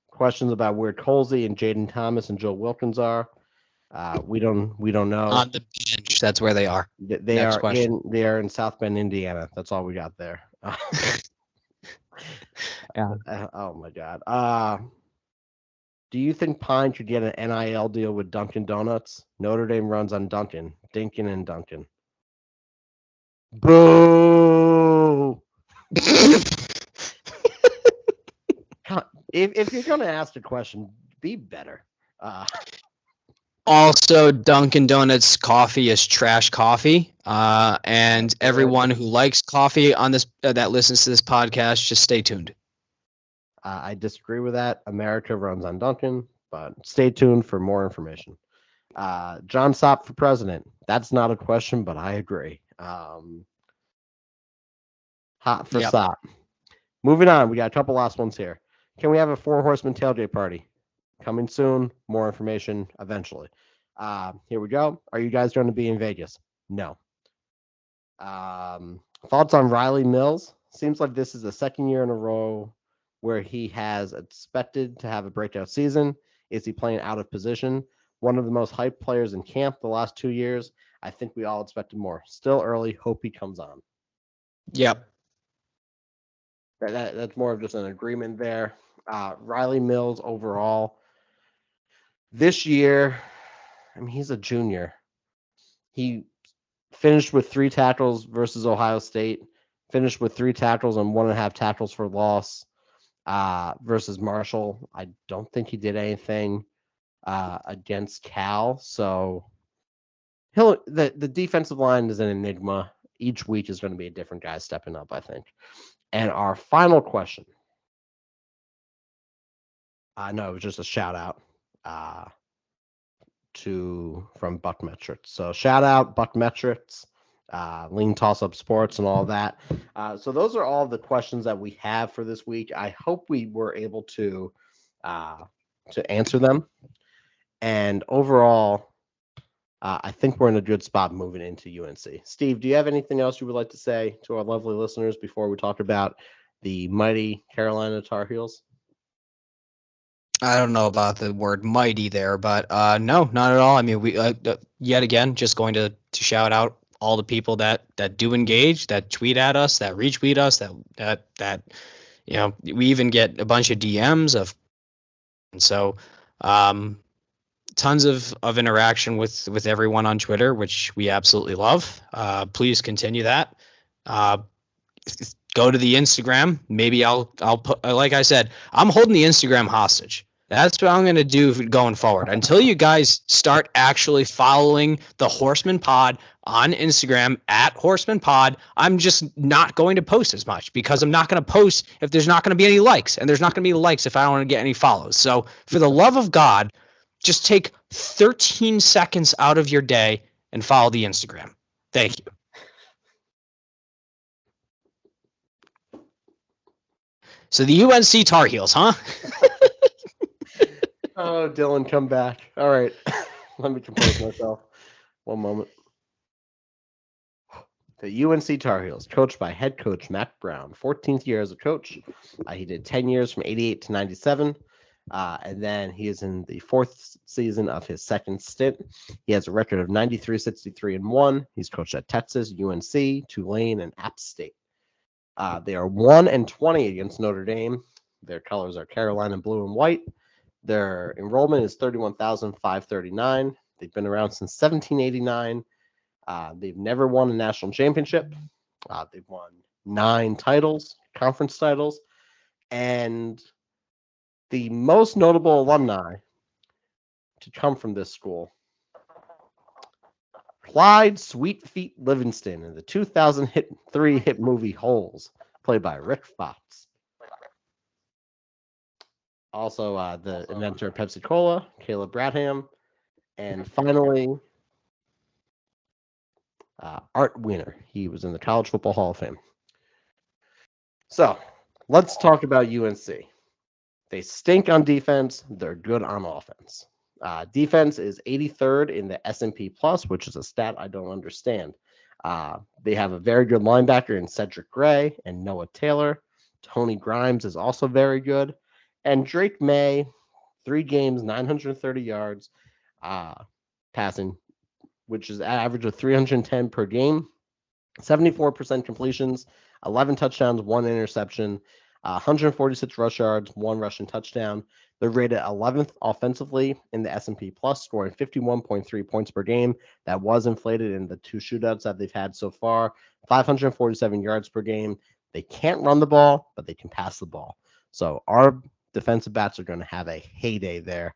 questions about where Colsey and Jaden Thomas and Joe Wilkins are. We don't know. On the bench, that's where they are. They are in South Bend, Indiana. That's all we got there. Yeah. Oh my God. Do you think Pine should get an NIL deal with Dunkin' Donuts? Notre Dame runs on Dunkin', Dinkin' and Dunkin'. Boo! If you're going to ask a question, be better. Also, Dunkin' Donuts coffee is trash coffee. And everyone who likes coffee on this that listens to this podcast, just stay tuned. I disagree with that. America runs on Dunkin', but stay tuned for more information. John Sopp for president. That's not a question, but I agree. Hot for Sopp. Moving on, we got a couple last ones here. Can we have a 4 Horsemen tailgate party? Coming soon. More information eventually. Here we go. Are you guys going to be in Vegas? No. Thoughts on Riley Mills? Seems like this is the second year in a row where he has expected to have a breakout season. Is he playing out of position? One of the most hyped players in camp the last 2 years. I think we all expected more. Still early. Hope he comes on. Yep. That's more of just an agreement there. Riley Mills overall. This year, I mean, he's a junior. He finished with 3 tackles versus Ohio State. Finished with 3 tackles and 1.5 tackles for loss. Versus Marshall. I don't think he did anything against Cal. So the defensive line is an enigma. Each week is going to be a different guy stepping up, I think. And our final question. No, it was just a shout out from Buck Metrics. So shout out Buck Metrics, Lean Toss Up Sports, and all that. So those are all the questions that we have for this week. I hope we were able to answer them. And overall, I think we're in a good spot moving into UNC. Steve, do you have anything else you would like to say to our lovely listeners before we talk about the mighty Carolina Tar Heels? I don't know about the word mighty there, but no, not at all. I mean, we yet again just going to shout out all the people that do engage, that tweet at us, that retweet us, that we even get a bunch of DMs of, and so tons of interaction with everyone on Twitter, which we absolutely love. Please continue that. Go to the Instagram. Maybe I'll put, like I said, I'm holding the Instagram hostage. That's what I'm going to do going forward. Until you guys start actually following the Horsemen Pod on Instagram at Horsemen Pod, I'm just not going to post as much because I'm not going to post if there's not going to be any likes, and there's not going to be likes if I don't want to get any follows. So for the love of God, just take 13 seconds out of your day and follow the Instagram. Thank you. So the UNC Tar Heels, huh? Oh, Dylan, come back. All right. Let me compose myself. One moment. The UNC Tar Heels, coached by head coach Mac Brown, 14th year as a coach. He did 10 years from 88 to 97. And then he is in the 4th season of his second stint. He has a record of 93, 63, and 1. He's coached at Texas, UNC, Tulane, and App State. They are 1-20 against Notre Dame. Their colors are Carolina blue and white. Their enrollment is 31,539. They've been around since 1789. They've never won a national championship. They've won 9 titles, conference titles. And the most notable alumni to come from this school, Clyde Sweet Feet Livingston in the 2003 hit movie Holes, played by Rick Fox. Also, the inventor of Pepsi Cola, Caleb Bradham. And finally, Art Wiener. He was in the College Football Hall of Fame. So, let's talk about UNC. They stink on defense. They're good on offense. Defense is 83rd in the S&P Plus, which is a stat I don't understand. They have a very good linebacker in Cedric Gray and Noah Taylor. Tony Grimes is also very good. And Drake May, 3 games, 930 yards passing, which is an average of 310 per game. 74% completions, 11 touchdowns, 1 interception, 146 rush yards, 1 rushing touchdown. They're rated 11th offensively in the S&P Plus, scoring 51.3 points per game. That was inflated in the 2 shootouts that they've had so far. 547 yards per game. They can't run the ball, but they can pass the ball. So our defensive backs are going to have a heyday there.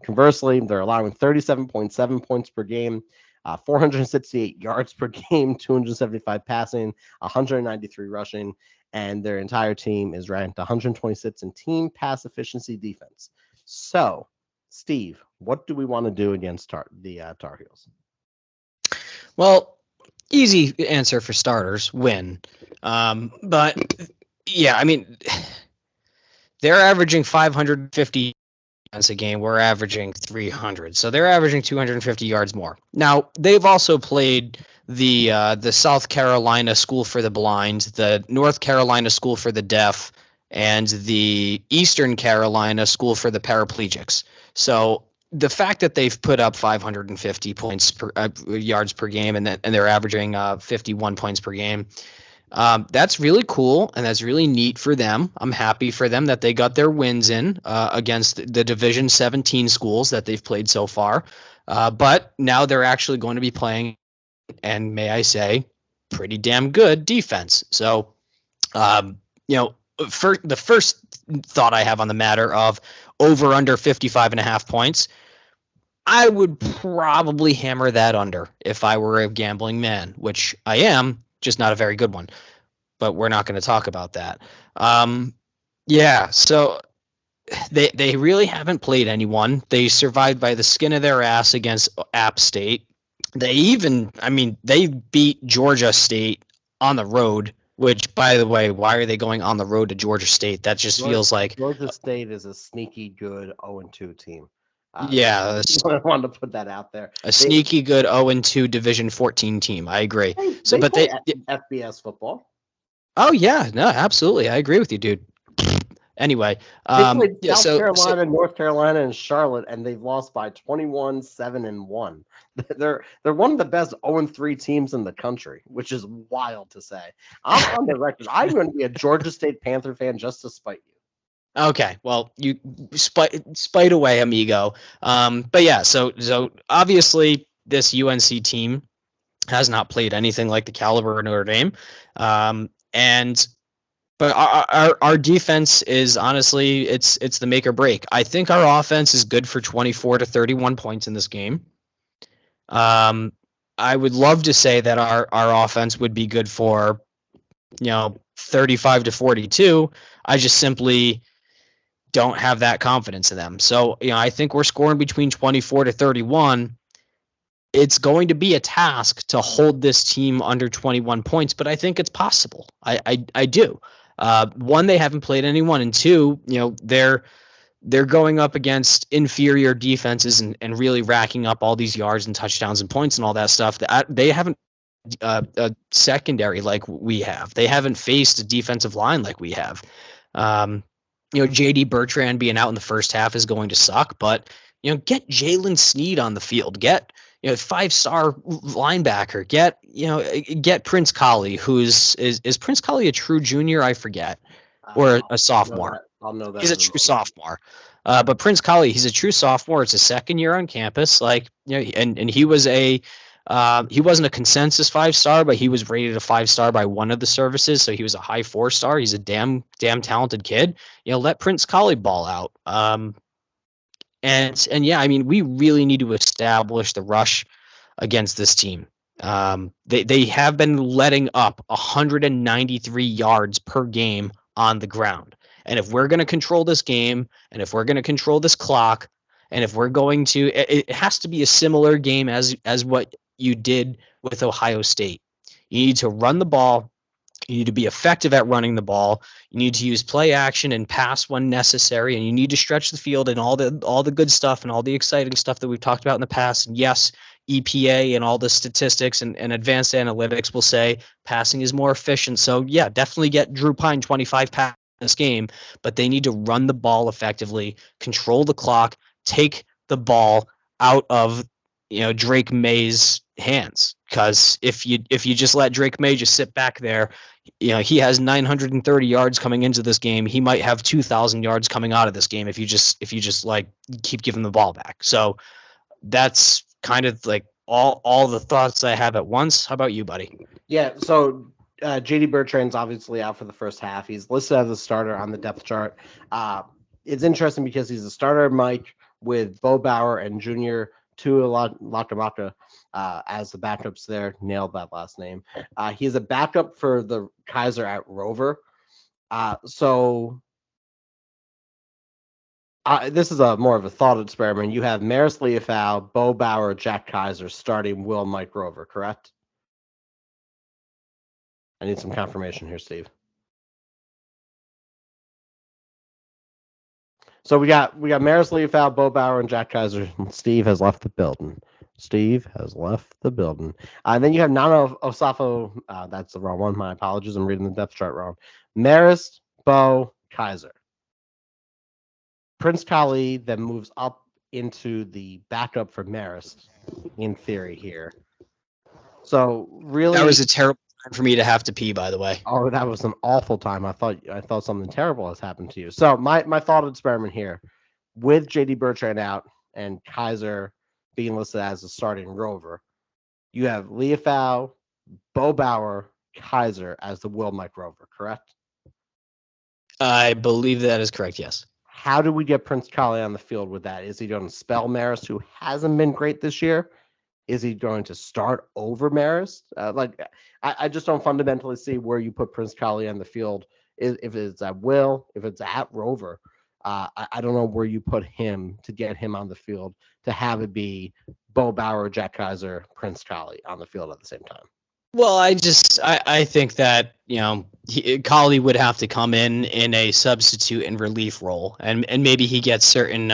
Conversely, they're allowing 37.7 points per game, 468 yards per game, 275 passing, 193 rushing, and their entire team is ranked 126 in team pass efficiency defense. So, Steve, what do we want to do against the Tar Heels? Well, easy answer for starters, win. But yeah, I mean, they're averaging 550 a game. We're averaging 300, so they're averaging 250 yards more. Now, they've also played the South Carolina School for the Blind, the North Carolina School for the Deaf, and the Eastern Carolina School for the Paraplegics. So the fact that they've put up 550 points per yards per game, and they're averaging 51 points per game, that's really cool, and that's really neat for them. I'm happy for them that they got their wins in against the Division 17 schools that they've played so far. But now they're actually going to be playing, and may I say, pretty damn good defense. So, the first thought I have on the matter of over under 55.5 points, I would probably hammer that under if I were a gambling man, which I am, just not a very good one. But we're not going to talk about that. Yeah, so they really haven't played anyone. They survived by the skin of their ass against App State. They beat Georgia State on the road, which, by the way, why are they going on the road to Georgia State? That just feels like Georgia State is a sneaky good 0-2 team. Yeah, I wanted to put that out there. Sneaky good 0-2 Division 14 team. I agree. They FBS football. Oh yeah, no, absolutely. I agree with you, dude. Anyway, South Carolina, North Carolina, and Charlotte, and they've lost by 21, 7, and 1. They're one of the best 0-3 teams in the country, which is wild to say. I'm on the record. I'm going to be a Georgia State Panther fan just to spite you. Okay, well, you spite away, amigo. But yeah, so obviously this UNC team has not played anything like the caliber of Notre Dame, but our defense is honestly it's the make or break. I think our offense is good for 24 to 31 points in this game. I would love to say that our offense would be good for 35 to 42. I just simply don't have that confidence in them. So, I think we're scoring between 24 to 31. It's going to be a task to hold this team under 21 points, but I think it's possible. I do. One, they haven't played anyone, and two, they're going up against inferior defenses and really racking up all these yards and touchdowns and points and all that stuff. They haven't a secondary like we have. They haven't faced a defensive line like we have. JD Bertrand being out in the first half is going to suck, but get Jalen Sneed on the field. Get 5-star linebacker. Get Prince Collie, who's is Prince Collie a true junior? I forget, or a sophomore. I'll know that. He's a true sophomore. But Prince Collie, he's a true sophomore. It's his second year on campus. And he was he wasn't a consensus 5-star, but he was rated a 5-star by one of the services. So he was a high 4-star. He's a damn talented kid. Let Prince Collie ball out. And yeah, we really need to establish the rush against this team. They have been letting up 193 yards per game on the ground. And if we're going to control this game, and if we're going to control this clock, and if we're going to, it has to be a similar game as what you did with Ohio State. You need to run the ball. You need to be effective at running the ball. You need to use play action and pass when necessary, and you need to stretch the field and all the good stuff and all the exciting stuff that we've talked about in the past. And yes, EPA and all the statistics and advanced analytics will say passing is more efficient. So yeah, definitely get Drew Pine 25 passes in this game, but they need to run the ball effectively, control the clock, take the ball out of Drake May's hands. Because if you just let Drake May just sit back there, he has 930 yards coming into this game. He might have 2,000 yards coming out of this game if you just like keep giving the ball back. So that's kind of like all the thoughts I have at once. How about you, buddy? Yeah. So JD Bertrand's obviously out for the first half. He's listed as a starter on the depth chart. It's interesting because he's a starter, Mike, with Bo Bauer and Junior Lakamaka as the backups there. Nailed that last name. He's a backup for the Kaiser at Rover. This is more of a thought experiment. You have Maris Leofau, Bo Bauer, Jack Kaiser starting Will Mike Rover, correct? I need some confirmation here, Steve. So we got Maris Leofau, Bo Bauer, and Jack Kaiser. Steve has left the building. And then you have Nana Osafo. That's the wrong one. My apologies. I'm reading the depth chart wrong. Maris, Bo, Kaiser. Prince Kali then moves up into the backup for Maris, in theory here. So really, that was a terrible time for me to have to pee. By the way, oh, that was an awful time. I thought something terrible has happened to you. So my thought experiment here, with JD Bertrand out and Kaiser being listed as a starting Rover, you have Leofau, Bo Bauer, Kaiser as the Will Mike Rover, correct? I believe that is correct. Yes. How do we get Prince Collie on the field with that? Is he going to spell Marist, who hasn't been great this year? Is he going to start over Marist? I just don't fundamentally see where you put Prince Collie on the field. If it's at Will, if it's at Rover, I don't know where you put him to get him on the field to have it be Bo Bauer, Jack Kaiser, Prince Collie on the field at the same time. Well, I think that, Collie would have to come in a substitute and relief role, and maybe he gets certain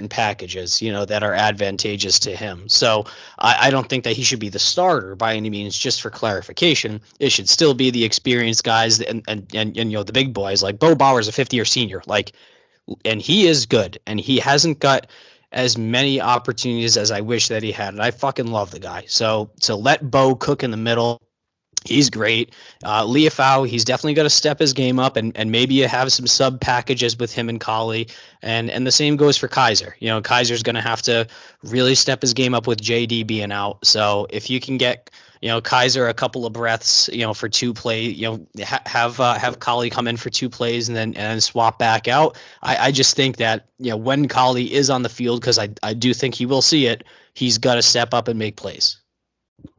packages, that are advantageous to him. So I don't think that he should be the starter by any means. Just for clarification, it should still be the experienced guys and the big boys. Like Bo Bauer's a 50-year senior, and he is good, and he hasn't got as many opportunities as I wish that he had. And I fucking love the guy. So to let Bo cook in the middle, he's great. Leafau, he's definitely got to step his game up, and maybe you have some sub packages with him and Collie. And the same goes for Kaiser. Kaiser's going to have to really step his game up with JD being out. So if you can get Kaiser a couple of breaths, for 2 plays, have Collie come in for 2 plays and then swap back out. I just think that, when Collie is on the field, because I do think he will see it, he's got to step up and make plays.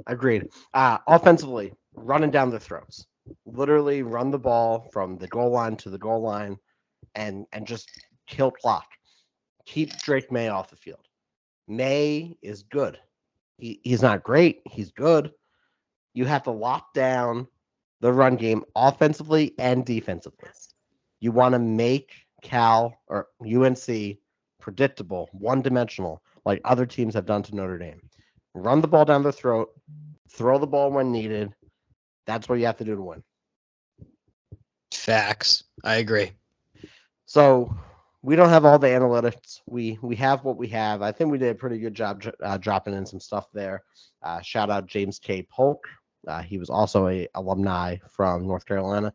Agreed. Offensively, running down the throats, literally run the ball from the goal line to the goal line and just kill clock. Keep Drake May off the field. May is good. He's not great. He's good. You have to lock down the run game offensively and defensively. You want to make Cal or UNC predictable, one-dimensional, like other teams have done to Notre Dame. Run the ball down the throat, throw the ball when needed. That's what you have to do to win. Facts. I agree. So we don't have all the analytics. We have what we have. I think we did a pretty good job dropping in some stuff there. Shout out James K. Polk. He was also a alumni from North Carolina.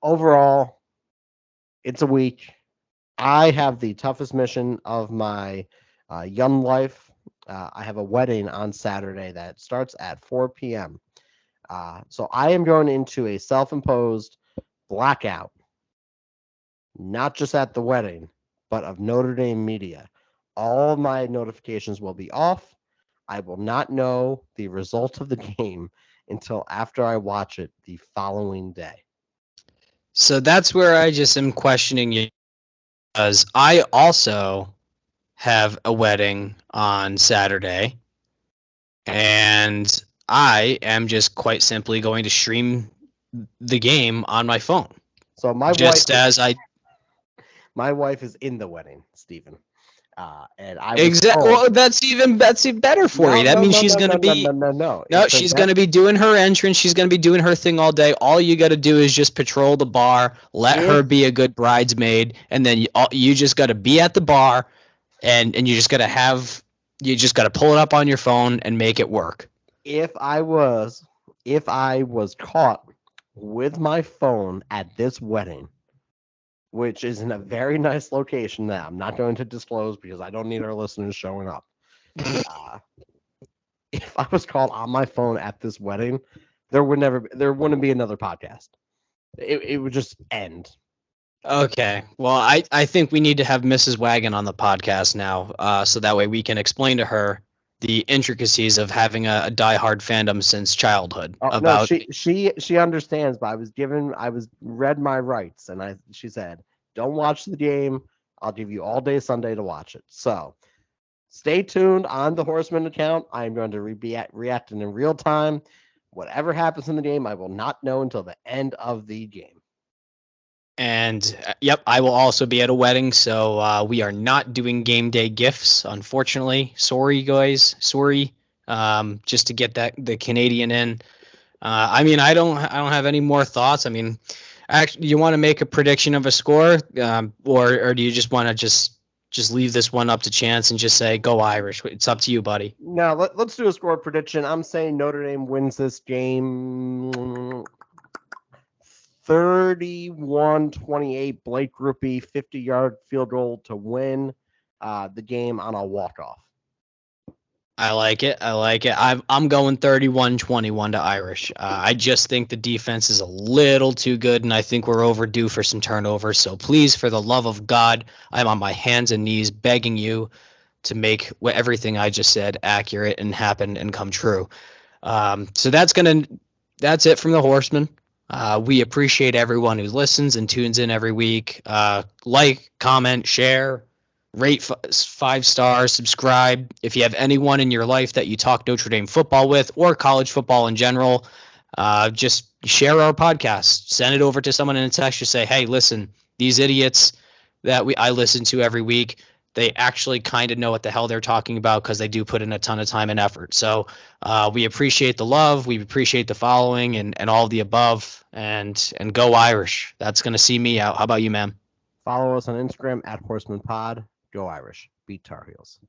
Overall, it's a week. I have the toughest mission of my young life. I have a wedding on Saturday that starts at 4 p.m. So I am going into a self-imposed blackout, not just at the wedding, but of Notre Dame media. All of my notifications will be off. I will not know the result of the game until after I watch it the following day. So that's where I just am questioning you, because I also have a wedding on Saturday, and I am just quite simply going to stream the game on my phone. So my wife is in the wedding, Stephen. And I exactly. Well, that's even better for you. That means she's going to be she's going to be doing her entrance. She's going to be doing her thing all day. All you got to do is just patrol the bar, let her be a good bridesmaid, and then you just got to be at the bar, and you just got to pull it up on your phone and make it work. If I was caught with my phone at this wedding, which is in a very nice location that I'm not going to disclose because I don't need our listeners showing up. If I was caught on my phone at this wedding, there wouldn't be another podcast. It would just end. Okay. Well, I think we need to have Mrs. Wagon on the podcast now, so that way we can explain to her the intricacies of having a diehard fandom since childhood. She understands, but I was read my rights, and she said, "Don't watch the game. I'll give you all day Sunday to watch it." So stay tuned on the Horsemen account. I am going to be reacting in real time. Whatever happens in the game, I will not know until the end of the game. And yep, I will also be at a wedding, so we are not doing game day gifts, unfortunately. Sorry, guys. Sorry. Just to get the Canadian in. I mean, I don't have any more thoughts. I mean, actually, you want to make a prediction of a score, or do you just want to just leave this one up to chance and just say go Irish? It's up to you, buddy. No, let's do a score prediction. I'm saying Notre Dame wins this game 31-28. Blake Grupe 50-yard field goal to win the game on a walk-off. I like it. I'm going 31-21 to Irish. I just think the defense is a little too good, and I think we're overdue for some turnovers. So please, for the love of God, I'm on my hands and knees begging you to make everything I just said accurate and happen and come true. So that's it from the Horsemen. We appreciate everyone who listens and tunes in every week. Like, comment, share, rate 5 stars, subscribe. If you have anyone in your life that you talk Notre Dame football with or college football in general, just share our podcast. Send it over to someone in a text. Just say, hey, listen, these idiots that I listen to every week, they actually kind of know what the hell they're talking about because they do put in a ton of time and effort. So we appreciate the love. We appreciate the following and all of the above. And go Irish. That's going to see me out. How about you, man? Follow us on Instagram at Horseman Pod. Go Irish. Beat Tar Heels.